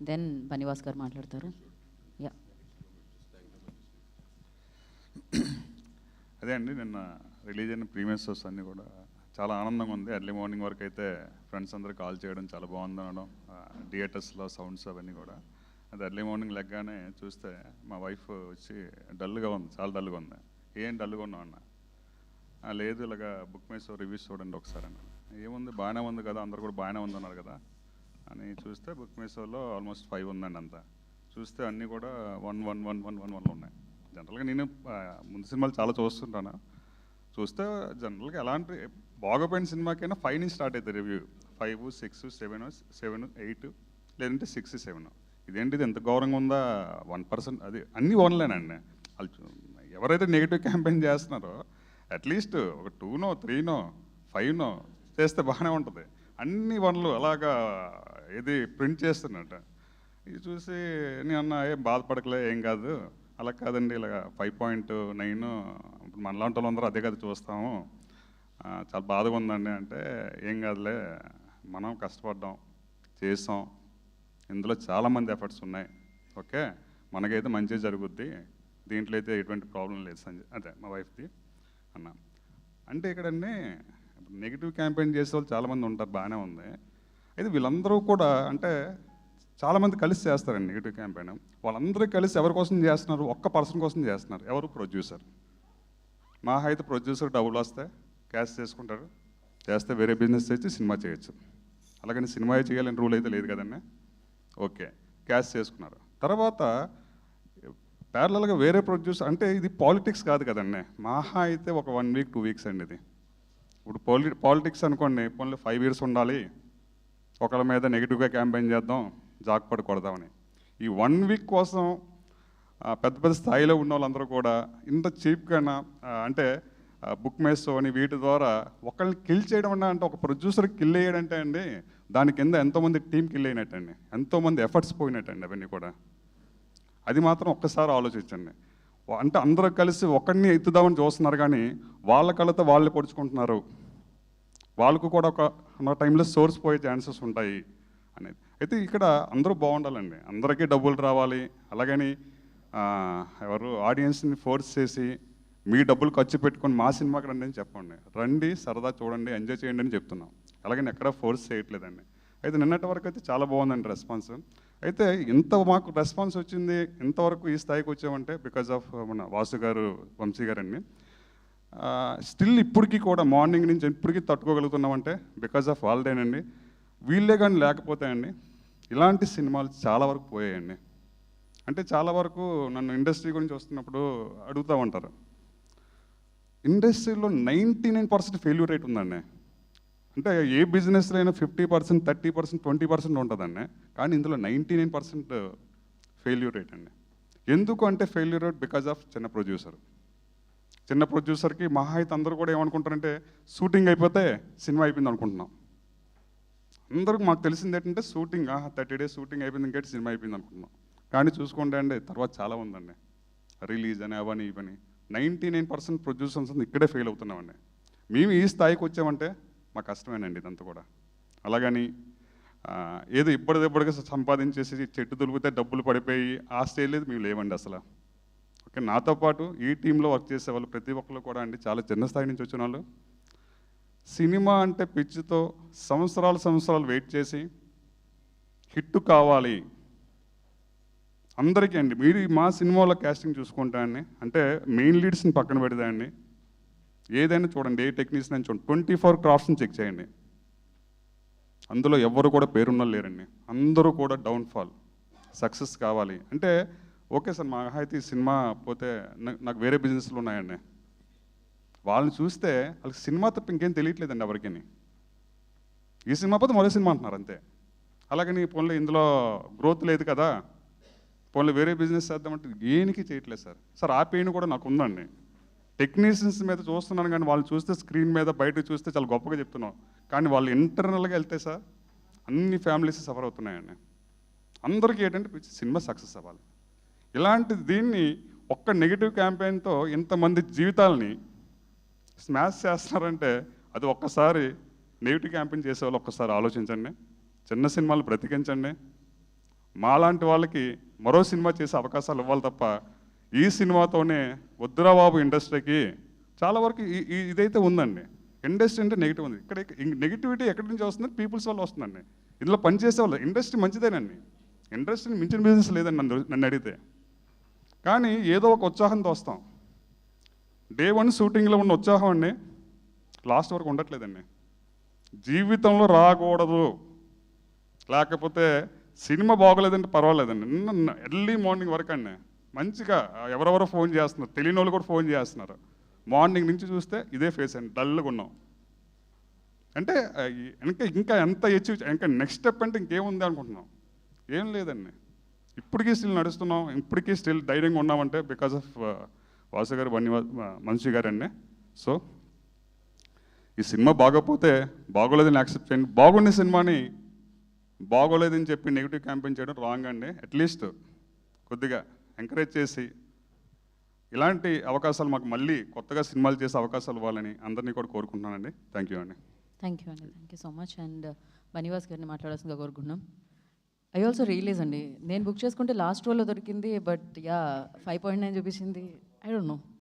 Then Bunny Vas గారు మాట్లాడతారు. Yeah, అదే అండి, నిన్న రిలీజ్ అయిన ప్రీమియర్ షోస్ అన్నీ కూడా చాలా ఆనందంగా ఉంది. ఎర్లీ మార్నింగ్ వరకు అయితే ఫ్రెండ్స్ అందరూ కాల్ చేయడం చాలా బాగుంది అనడం, థియేటర్స్లో సౌండ్స్ అవన్నీ కూడా. అది ఎర్లీ మార్నింగ్ లెగ్గానే చూస్తే మా వైఫ్ వచ్చి డల్గా ఉంది, చాలా డల్గా ఉంది. ఏం డల్గా ఉన్నావు అన్న? లేదు, ఇలాగా బుక్ మై షో రివ్యూస్ చూడండి ఒకసారి అన్న. ఏముంది, బాగానే ఉంది కదా, అందరు కూడా బాగానే ఉందన్నారు కదా అని చూస్తే బుక్ మై షోలో ఆల్మోస్ట్ 5 ఉందండి. అంతా చూస్తే అన్నీ కూడా 1 ఉన్నాయి. జనరల్గా నేను ముందు సినిమాలు చాలా చూస్తుంటాను. చూస్తే జనరల్గా ఎలాంటి బాగోపోయిన సినిమాకైనా 5 నుంచి స్టార్ట్ అవుతుంది రివ్యూ. 5, 6, 7, 8 లేదంటే 6, 7. ఇదేంటిది ఎంత గౌరవంగా ఉందా? 1%. అది అన్నీ ఓన్లేనండి. వాళ్ళు ఎవరైతే నెగిటివ్ క్యాంపెయిన్ చేస్తున్నారో అట్లీస్ట్ ఒక 2నో 3నో 5నో చేస్తే బాగానే ఉంటుంది. అన్ని 1లు అలాగా ఇది ప్రింట్ చేస్తున్నట్టు. ఇది చూసి నేను అన్న, ఏం బాధపడకలే, ఏం కాదు. అలా కాదండి, ఇలాగ 5.9 మనలాంటి వాళ్ళందరూ అదే కదా చూస్తాము, చాలా బాధగా ఉందండి అంటే, ఏం కాదులే, మనం కష్టపడ్డాం, చేసాం, ఇందులో చాలామంది ఎఫర్ట్స్ ఉన్నాయి, ఓకే, మనకైతే మంచిగా జరుగుద్ది, దీంట్లో అయితే ఎటువంటి ప్రాబ్లం లేదు సంజయ్, అదే మా వైఫ్ది అన్న. అంటే ఇక్కడండి నెగిటివ్ క్యాంపెయిన్ చేసే వాళ్ళు చాలామంది ఉంటారు, బాగానే ఉంది. అయితే వీళ్ళందరూ కూడా అంటే చాలామంది కలిసి చేస్తారండి నెగిటివ్ క్యాంపెయిన్. వాళ్ళందరూ కలిసి ఎవరి కోసం చేస్తున్నారు? ఒక్క పర్సన్ కోసం చేస్తున్నారు. ఎవరు? ప్రొడ్యూసర్. మా అయితే ప్రొడ్యూసర్ డబ్బులు వస్తే క్యాష్ చేసుకుంటారు, చేస్తే వేరే బిజినెస్ చేసి సినిమా చేయొచ్చు. అలాగని సినిమా చేయాలని రూల్ అయితే లేదు కదండి. ఓకే, క్యాష్ చేసుకున్నారు. తర్వాత ప్యారలల్గా వేరే ప్రొడ్యూసర్, అంటే ఇది పాలిటిక్స్ కాదు కదండి. మహా అయితే ఒక 1 వీక్ 2 వీక్స్ అండి ఇది. ఇప్పుడు పాలిటిక్స్ అనుకోండి, పోన్లీ 5 years ఉండాలి, ఒకళ్ళ మీద నెగిటివ్గా క్యాంపెయిన్ చేద్దాం, జాక్పడి కొడదామని. ఈ 1 వీక్ కోసం పెద్ద పెద్ద స్థాయిలో ఉన్న వాళ్ళందరూ కూడా ఇంత చీప్గా అంటే బుక్ మై షో అని వీటి ద్వారా ఒకళ్ళని కిల్ చేయడం అన్నా, అంటే ఒక ప్రొడ్యూసర్ కిల్ అయ్యాడంటే అండి, దాని కింద ఎంతోమంది టీం కిల్ అయినట్టండి, ఎంతోమంది ఎఫర్ట్స్ పోయినట్టండి అవన్నీ కూడా. అది మాత్రం ఒక్కసారి ఆలోచించండి. అంటే అందరూ కలిసి ఒకరిని ఎత్తుదామని చూస్తున్నారు, కానీ వాళ్ళ కళ్ళతో వాళ్ళు పొడుచుకుంటున్నారు. వాళ్ళకు కూడా ఒక టైంలో సోర్స్ పోయే ఛాన్సెస్ ఉంటాయి అనేది. అయితే ఇక్కడ అందరూ బాగుండాలండి, అందరికీ డబ్బులు రావాలి. అలాగని ఎవరు ఆడియన్స్ని ఫోర్స్ చేసి మీ డబ్బులు ఖర్చు పెట్టుకొని మా సినిమాకి రండి అని చెప్పండి. రండి, సరదా చూడండి, ఎంజాయ్ చేయండి అని చెప్తున్నాం. అలాగని ఎక్కడ ఫోర్స్ చేయట్లేదండి. అయితే నిన్నటి వరకు అయితే చాలా బాగుందండి రెస్పాన్స్. అయితే ఇంత మాకు రెస్పాన్స్ వచ్చింది, ఇంతవరకు ఈ స్థాయికి వచ్చామంటే బికాజ్ ఆఫ్ మన వాసు గారు, వంశీ గారండి. స్టిల్ ఇప్పటికీ కూడా మార్నింగ్ నుంచి ఇప్పటికీ తట్టుకోగలుగుతున్నామంటే బికాజ్ ఆఫ్ వాళ్ళదేనండి. వీళ్ళే కానీ లేకపోతే అండి ఇలాంటి సినిమాలు చాలా వరకు పోయాయండి. అంటే చాలా వరకు నన్ను ఇండస్ట్రీ గురించి వస్తున్నప్పుడు అడుగుతూ ఉంటారు, ఇండస్ట్రీలో 99% ఫెయిల్యూర్ రేట్ ఉందండి. అంటే ఏ బిజినెస్లో అయినా 50%, 30%, 20% ఉంటుందండి. కానీ ఇందులో 99% ఫెయిల్యూర్ రేట్ అండి. ఎందుకు అంటే ఫెయిల్యూర్ రేట్ బికాజ్ ఆఫ్ చిన్న ప్రొడ్యూసర్కి మహా అయితే అందరూ కూడా ఏమనుకుంటారంటే, షూటింగ్ అయిపోతే సినిమా అయిపోయింది అనుకుంటున్నాం. అందరికి మాకు తెలిసింది ఏంటంటే షూటింగ్ 30 days షూటింగ్ అయిపోయింది, ఇంకేంటి సినిమా అయిపోయింది అనుకుంటున్నాం. కానీ చూసుకోండి అండి, తర్వాత చాలా ఉందండి, రిలీజ్ అని అవని ఇవని. 99% ప్రొడ్యూసర్స్ ఇక్కడే ఫెయిల్ అవుతున్నామండి. మేము ఈ స్థాయికి వచ్చామంటే మా కష్టమేనండి ఇదంతా కూడా. అలాగని ఏదో ఇప్పటిదెప్పటిగా సంపాదించేసి చెట్టు దులిపితే డబ్బులు పడిపోయి ఆ స్టేజ్ లేదు మేము లేవండి అసలు. ఓకే, నాతో పాటు ఈ టీంలో వర్క్ చేసే వాళ్ళు ప్రతి ఒక్కరు కూడా అండి చాలా చిన్న స్థాయి నుంచి వచ్చిన వాళ్ళు. సినిమా అంటే పిచ్చితో సంవత్సరాలు వెయిట్ చేసి హిట్ కావాలి అందరికీ అండి. మీరు మా సినిమాలో క్యాస్టింగ్ చూసుకుంటా అండి, అంటే మెయిన్ లీడ్స్ని పక్కన పెడదా అండి, ఏదైనా చూడండి, ఏ టెక్నీషియన్ అని చూడండి, 24 క్రాఫ్ట్స్ని చెక్ చేయండి, అందులో ఎవరు కూడా పేరున్న లేరండి. అందరూ కూడా డౌన్ఫాల్. సక్సెస్ కావాలి అంటే ఓకే సార్, మా అయితే ఈ సినిమా పోతే నాకు వేరే బిజినెస్లు ఉన్నాయండి. వాళ్ళని చూస్తే వాళ్ళకి సినిమా తప్ప ఇంకేం తెలియట్లేదండి ఎవరికి. ఈ సినిమా పోతే మరో సినిమా అంటున్నారు అంతే. అలాగని పోన్లే ఇందులో గ్రోత్ లేదు కదా, పోన్లే వేరే బిజినెస్ చేద్దామంటే దేనికి చేయట్లేదు సార్. సార్ ఆ పెయిన్ కూడా నాకు ఉందండి. టెక్నీషియన్స్ మీద చూస్తున్నాను, కానీ వాళ్ళు చూస్తే స్క్రీన్ మీద బయట చూస్తే చాలా గొప్పగా చెప్తున్నాం, కానీ వాళ్ళు ఇంటర్నల్గా వెళ్తే సార్ అన్ని ఫ్యామిలీస్ సఫర్ అవుతున్నాయండి. అందరికీ ఏంటంటే సినిమా సక్సెస్ అవ్వాలి. ఇలాంటి దీన్ని ఒక్క నెగిటివ్ క్యాంపెయిన్తో ఇంతమంది జీవితాలని స్మాష్ చేస్తున్నారంటే అది ఒక్కసారి నెగిటివ్ క్యాంపెయిన్ చేసేవాళ్ళు ఒక్కసారి ఆలోచించండి. చిన్న సినిమాలు బ్రతికించండి. మాలాంటి వాళ్ళకి మరో సినిమా చేసే అవకాశాలు ఇవ్వాలి తప్ప ఈ సినిమాతోనే వద్దురా బాబు ఇండస్ట్రీకి చాలా వరకు ఇదైతే ఉందండి. ఇండస్ట్రీ అంటే నెగిటివ్ ఉంది. ఇక్కడ నెగిటివిటీ ఎక్కడి నుంచి వస్తుంది? పీపుల్స్ వల్ల వస్తుందండి. ఇందులో పనిచేసే వాళ్ళు ఇండస్ట్రీ మంచిదేనండి, ఇండస్ట్రీని మించిన బిజినెస్ లేదండి నన్ను అడిగితే. కానీ ఏదో ఒక ఉత్సాహంతో వస్తాం. డే 1 షూటింగ్లో ఉన్న ఉత్సాహం అండి లాస్ట్ వరకు ఉండట్లేదండి. జీవితంలో రాకూడదు, లేకపోతే సినిమా బాగోలేదంటే పర్వాలేదండి. నిన్న ఎర్లీ మార్నింగ్ వరకు అండి మంచిగా ఎవరెవరో ఫోన్ చేస్తున్నారు, తెలియని వాళ్ళు కూడా ఫోన్ చేస్తున్నారు. మార్నింగ్ నుంచి చూస్తే ఇదే ఫేస్ అండి, డల్గా ఉన్నాం. అంటే ఇంకా ఎంత ఇంకా నెక్స్ట్ స్టెప్ అంటే ఇంకేముంది అనుకుంటున్నాం? ఏం లేదండి. ఇప్పటికీ స్టిల్ నడుస్తున్నాం, ఇప్పటికీ స్టిల్ ధైర్యంగా ఉన్నామంటే బికాస్ ఆఫ్ వాసు గారు, మనిషి గారు అండి. సో ఈ సినిమా బాగోపోతే బాగోలేదని యాక్సెప్ట్ చేయండి. బాగుండే సినిమాని బాగోలేదని చెప్పి నెగిటివ్ క్యాంపెయిన్ చేయడం రాంగ్ అండి. అట్లీస్ట్ కొద్దిగా ఎంకరేజ్ చేసి ఇలాంటి అవకాశాలు మాకు మళ్ళీ కొత్తగా సినిమాలు చేసే అవకాశాలు ఇవ్వాలని అందరినీ కూడా కోరుకుంటున్నానండి. థ్యాంక్ యూ అండి. Thank you so much. And Bunny Vas గారిని మాట్లాడాల్సిందిగా కోరుకుంటున్నాం. ఐ ఆల్సో రియలైజ్ అండి, నేను బుక్ చేసుకుంటే లాస్ట్ రోలో దొరికింది, బట్ 5.9 చూపించింది. I don't know.